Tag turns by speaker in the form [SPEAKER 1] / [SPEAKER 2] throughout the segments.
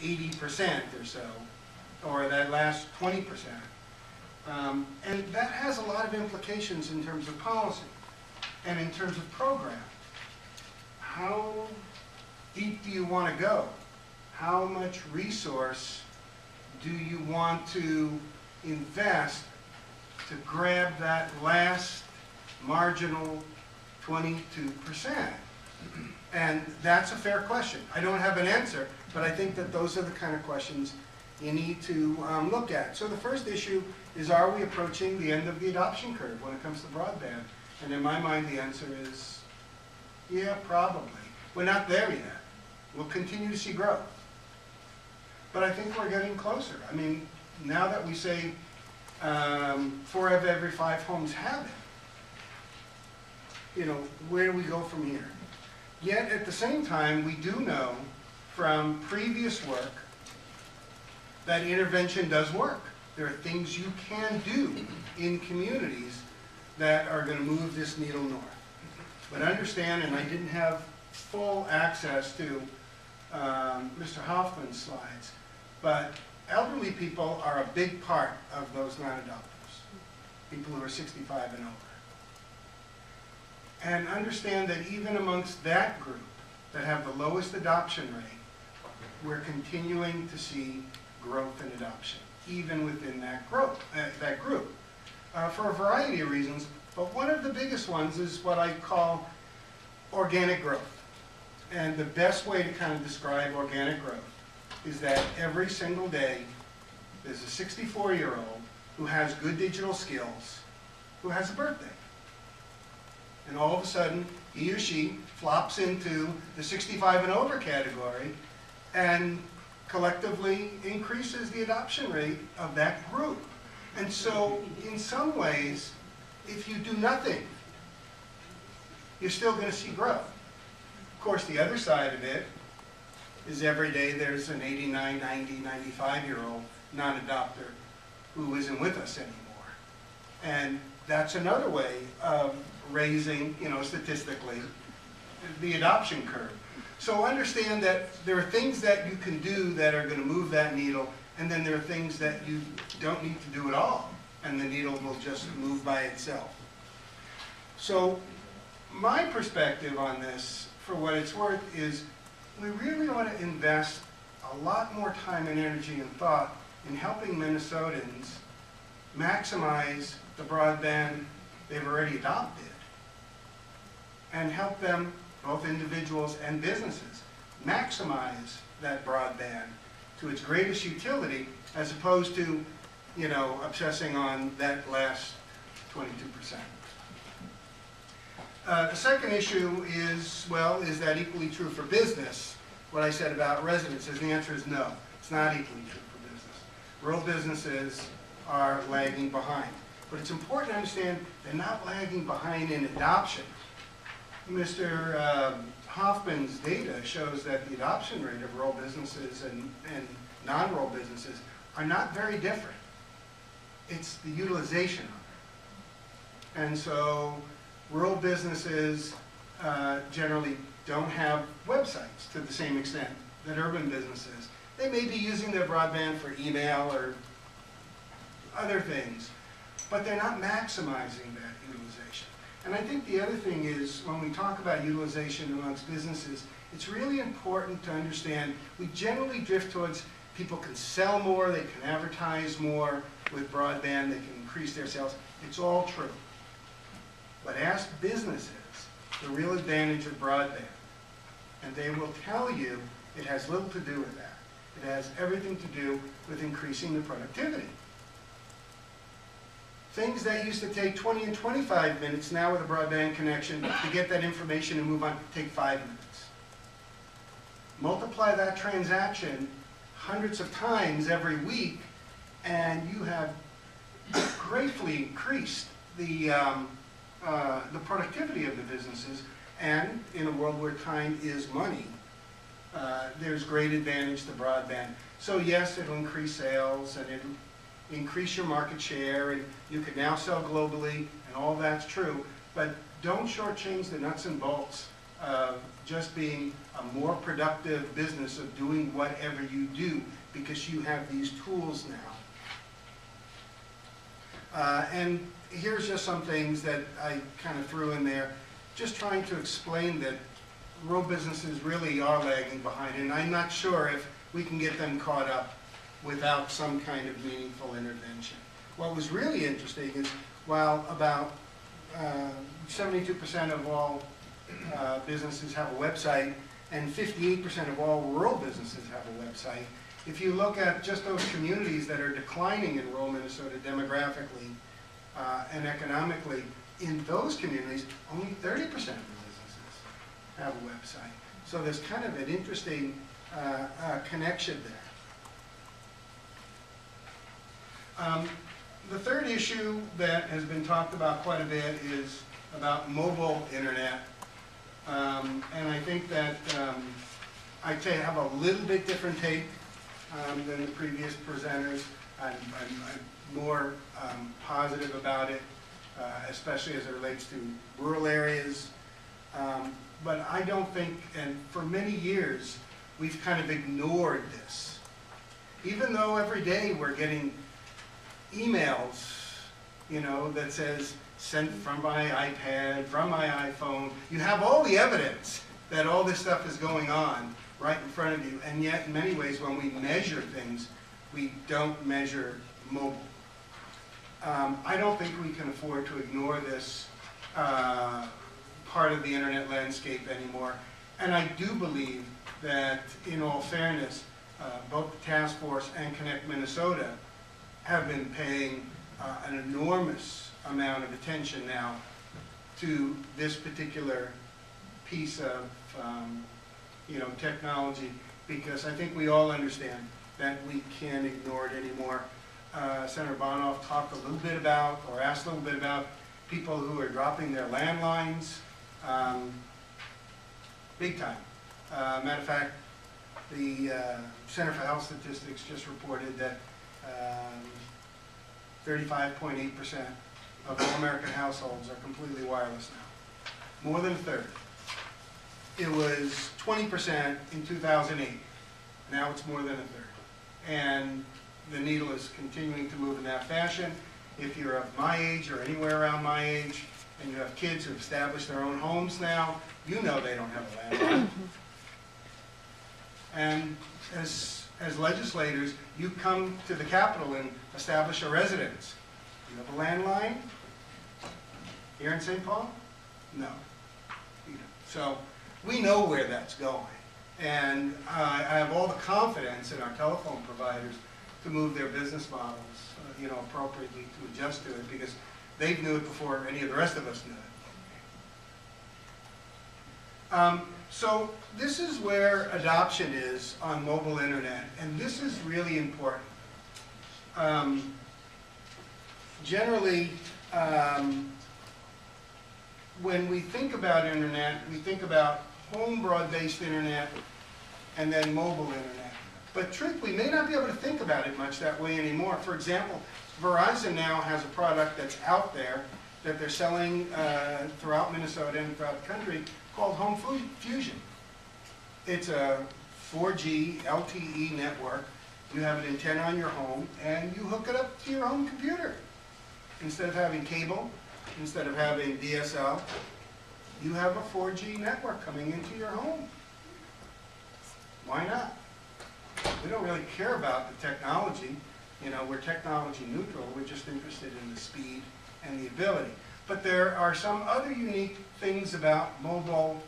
[SPEAKER 1] 80% or so, or that last 20%. And that has a lot of implications in terms of policy and in terms of program. How deep do you want to go? How much resource do you want to invest to grab that last marginal 22%? And that's a fair question. I don't have an answer, but I think that those are the kind of questions you need to look at. So the first issue is, are we approaching the end of the adoption curve when it comes to broadband? And in my mind, the answer is, yeah, probably. We're not there yet. We'll continue to see growth. But I think we're getting closer. I mean, now that we say 4 out of every 5 homes have it, where do we go from here? Yet at the same time, we do know from previous work that intervention does work. There are things you can do in communities that are going to move this needle north. But understand, and I didn't have full access to Mr. Hoffman's slides, but elderly people are a big part of those non-adopters, people who are 65 and over. And understand that even amongst that group that have the lowest adoption rate, we're continuing to see growth in adoption, even within that group, for a variety of reasons. But one of the biggest ones is what I call organic growth. And the best way to kind of describe organic growth is that every single day there's a 64-year-old who has good digital skills who has a birthday. And all of a sudden, he or she flops into the 65 and over category and collectively increases the adoption rate of that group. And so, in some ways, if you do nothing, you're still going to see growth. Of course, the other side of it is every day there's an 89, 90, 95-year-old non-adopter who isn't with us anymore. And that's another way of raising, statistically, the adoption curve. So understand that there are things that you can do that are going to move that needle, and then there are things that you don't need to do at all, and the needle will just move by itself. So my perspective on this, for what it's worth, is we really want to invest a lot more time and energy and thought in helping Minnesotans maximize the broadband they've already adopted, and help them, both individuals and businesses, maximize that broadband to its greatest utility, as opposed to, obsessing on that last 22%. The second issue is, well, is that equally true for business? What I said about residences, the answer is no. It's not equally true for business. Rural businesses are lagging behind. But it's important to understand they're not lagging behind in adoption. Mr. Hoffman's data shows that the adoption rate of rural businesses and non-rural businesses are not very different. It's the utilization of it. And so rural businesses generally don't have websites to the same extent that urban businesses. They may be using their broadband for email or other things, but they're not maximizing that utilization. And I think the other thing is, when we talk about utilization amongst businesses, it's really important to understand we generally drift towards people can sell more, they can advertise more with broadband, they can increase their sales. It's all true. But ask businesses the real advantage of broadband, and they will tell you it has little to do with that. It has everything to do with increasing the productivity. Things that used to take 20 and 25 minutes now with a broadband connection to get that information and move on take 5 minutes. Multiply that transaction hundreds of times every week, and you have greatly increased the productivity of the businesses. And in a world where time is money, there's great advantage to broadband. So yes, it'll increase sales, and it'll increase your market share, and you can now sell globally, and all that's true, but don't shortchange the nuts and bolts of just being a more productive business of doing whatever you do because you have these tools now. And here's just some things that I kind of threw in there, just trying to explain that rural businesses really are lagging behind, and I'm not sure if we can get them caught up without some kind of meaningful intervention. What was really interesting is while about 72% of all businesses have a website and 58% of all rural businesses have a website, if you look at just those communities that are declining in rural Minnesota demographically and economically, in those communities, only 30% of the businesses have a website. So there's kind of an interesting connection there. The third issue that has been talked about quite a bit is about mobile internet. And I think that I'd say I have a little bit different take than the previous presenters. I'm more positive about it, especially as it relates to rural areas. But I don't think, and for many years, we've kind of ignored this. Even though every day we're getting emails, you know, that says, sent from my iPad, from my iPhone. You have all the evidence that all this stuff is going on right in front of you, and yet in many ways when we measure things, we don't measure mobile. I don't think we can afford to ignore this part of the internet landscape anymore, and I do believe that, in all fairness, both the task force and Connect Minnesota have been paying an enormous amount of attention now to this particular piece of you know, technology, because I think we all understand that we can't ignore it anymore. Senator Bonoff talked a little bit about, or asked a little bit about, people who are dropping their landlines, big time. Matter of fact, the Center for Health Statistics just reported that 35.8% of all American households are completely wireless now. More than a third. It was 20% in 2008. Now it's more than a third. And the needle is continuing to move in that fashion. If you're of my age or anywhere around my age, and you have kids who have established their own homes now, you know they don't have a landline. And as legislators, you come to the Capitol and establish a residence. You have a landline here in St. Paul? No. You don't. So we know where that's going. And I have all the confidence in our telephone providers to move their business models, you know, appropriately to adjust to it, because they knew it before any of the rest of us knew it. So this is where adoption is on mobile internet, and this is really important. Generally, when we think about internet, we think about home broad-based internet and then mobile internet. But truth, we may not be able to think about it much that way anymore. For example, Verizon now has a product that's out there that they're selling throughout Minnesota and throughout the country called Home Fusion. It's a 4G LTE network. You have an antenna on your home and you hook it up to your home computer. Instead of having cable, instead of having DSL, you have a 4G network coming into your home. Why not? We don't really care about the technology. You know, we're technology neutral. We're just interested in the speed and the ability. But there are some other unique things about mobile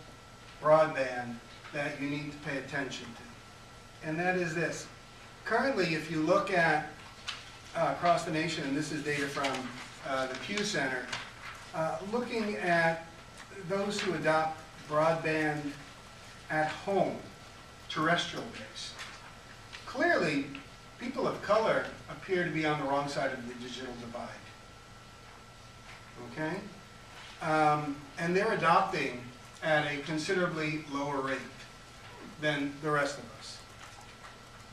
[SPEAKER 1] broadband that you need to pay attention to. And that is this. Currently, if you look at across the nation, and this is data from the Pew Center, looking at those who adopt broadband at home, terrestrial based. Clearly, people of color appear to be on the wrong side of the digital divide. Okay? And they're adopting at a considerably lower rate than the rest of us.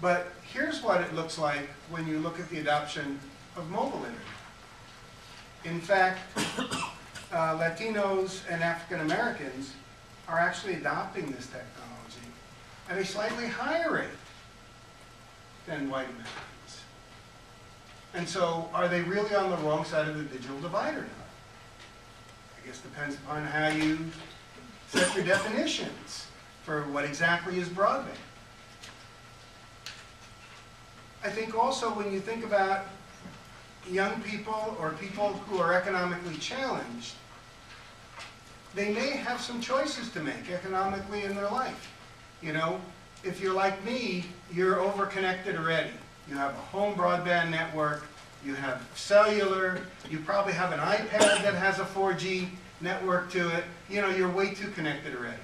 [SPEAKER 1] But here's what it looks like when you look at the adoption of mobile internet. In fact, Latinos and African Americans are actually adopting this technology at a slightly higher rate than white Americans. And so, are they really on the wrong side of the digital divide or not? I guess depends upon how you set your definitions for what exactly is broadband. I think also when you think about young people or people who are economically challenged, they may have some choices to make economically in their life. You know, if you're like me, you're over-connected already. You have a home broadband network, you have cellular, you probably have an iPad that has a 4G network to it. You know, you're way too connected already.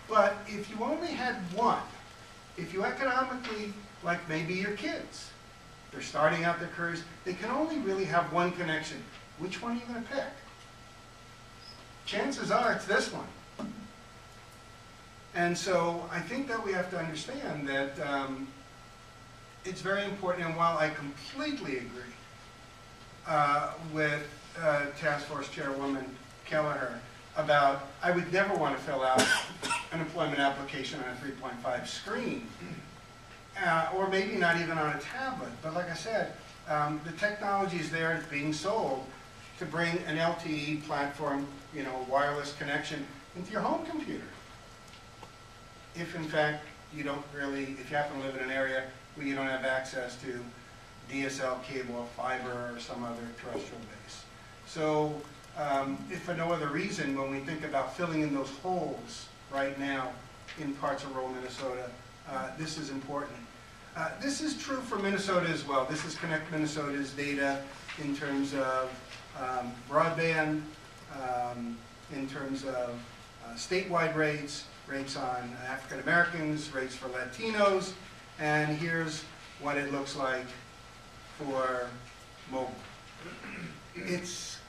[SPEAKER 1] But if you only had one, if you economically, like maybe your kids, they're starting out their careers, they can only really have one connection. Which one are you going to pick? Chances are it's this one. And so I think that we have to understand that it's very important, and while I completely agree with Task Force Chairwoman Kelleher about I would never want to fill out an employment application on a 3.5 screen, or maybe not even on a tablet. But like I said, the technology is there, it's being sold to bring an LTE platform, you know, wireless connection into your home computer. If in fact you don't really, if you happen to live in an area where you don't have access to DSL cable or fiber or some other terrestrial base. So if for no other reason, when we think about filling in those holes right now in parts of rural Minnesota, this is important. This is true for Minnesota as well. This is Connect Minnesota's data in terms of broadband, in terms of statewide rates, rates on African Americans, rates for Latinos, and here's what it looks like for mobile. It's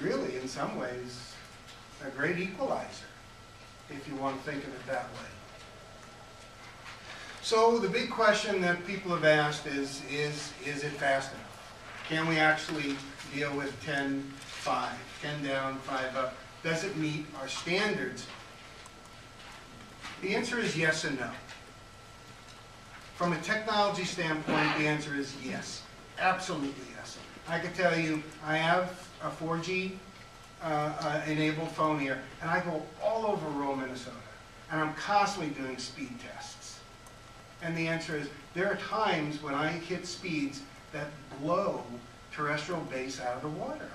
[SPEAKER 1] really, in some ways, a great equalizer, if you want to think of it that way. So the big question that people have asked is it fast enough? Can we actually deal with 10-5, 10 down, 5 up? Does it meet our standards? The answer is yes and no. From a technology standpoint, the answer is yes. Absolutely yes. I can tell you, I have a 4G enabled phone here, and I go all over rural Minnesota, and I'm constantly doing speed tests. And the answer is, there are times when I hit speeds that blow terrestrial base out of the water.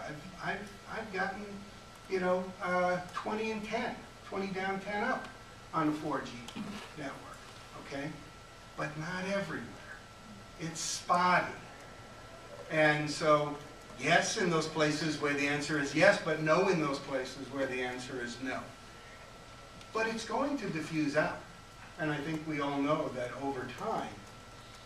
[SPEAKER 1] I've gotten, you know, 20 and 10, 20 down, 10 up on a 4G network, okay? But not everywhere. It's spotty. And so, yes in those places where the answer is yes, but no in those places where the answer is no. But it's going to diffuse out. And I think we all know that over time,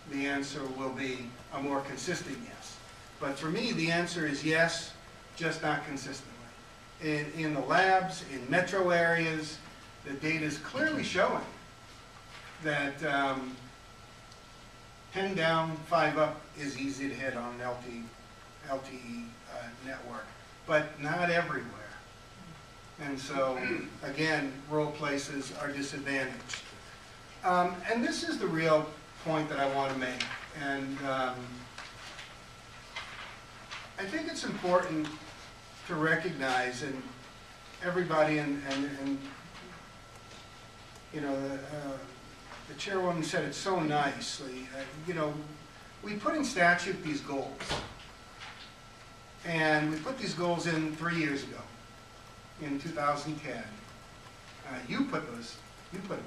[SPEAKER 1] the answer will be a more consistent yes. But for me, the answer is yes, just not consistently. In the labs, in metro areas, the data is clearly showing that 10 down, 5 up is easy to hit on an LTE network, but not everywhere. And so, again, rural places are disadvantaged. And this is the real point that I want to make. And I think it's important to recognize, and everybody, and you know, the chairwoman said it so nicely. You know, we put in statute these goals, and we put these goals in 3 years ago, in 2010. You put them in.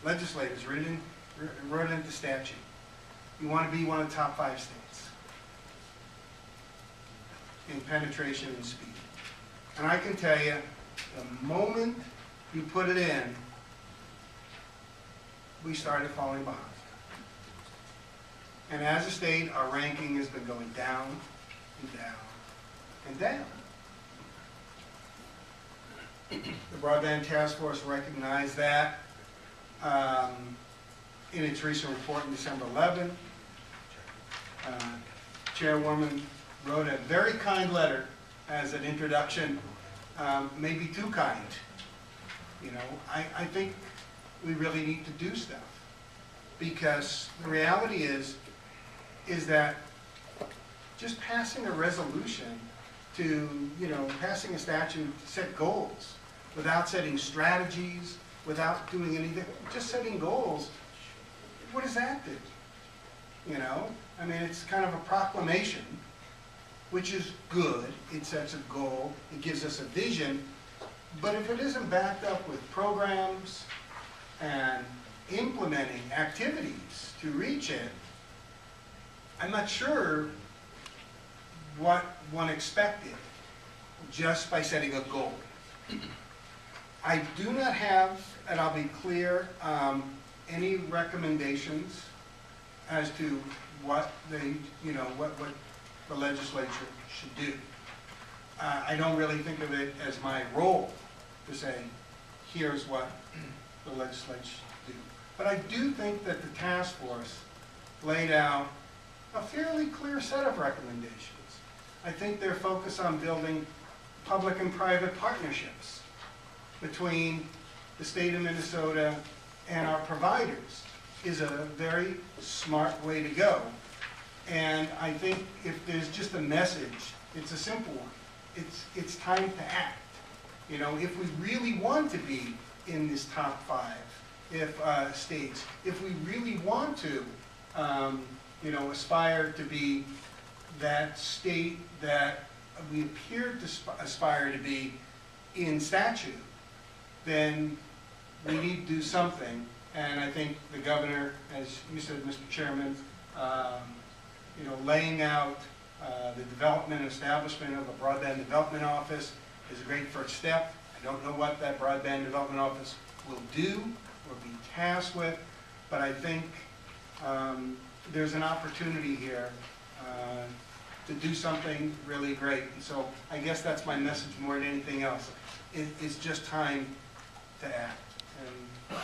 [SPEAKER 1] Legislators wrote it into statute. You want to be one of the top 5 states in penetration and speed. And I can tell you, the moment you put it in, we started falling behind. And as a state, our ranking has been going down and down and down. The Broadband Task Force recognized that in its recent report in December 11. Chairwoman wrote a very kind letter as an introduction maybe too kind. You know, I think we really need to do stuff. Because the reality is that just passing a resolution to, you know, passing a statute to set goals without setting strategies, without doing anything, just setting goals, what does that do? You know, I mean, it's kind of a proclamation, which is good. It sets a goal, it gives us a vision, but if it isn't backed up with programs and implementing activities to reach it, I'm not sure what one expected just by setting a goal. I do not have, and I'll be clear, any recommendations as to what they, you know, what the legislature should do. I don't really think of it as my role to say, here's what the legislature should do. But I do think that the task force laid out a fairly clear set of recommendations. I think they're focused on building public and private partnerships between the state of Minnesota and our providers is a very smart way to go. And I think if there's just a message, it's a simple one. It's time to act. You know, if we really want to be in this top 5 states, if we really want to, you know, aspire to be that state that we appear to aspire to be in statute, then we need to do something. And I think the governor, as you said, Mr. Chairman, you know, laying out the development and establishment of a broadband development office is a great first step. I don't know what that broadband development office will do or be tasked with, but I think there's an opportunity here to do something really great. And so I guess that's my message more than anything else. It's just time to act. And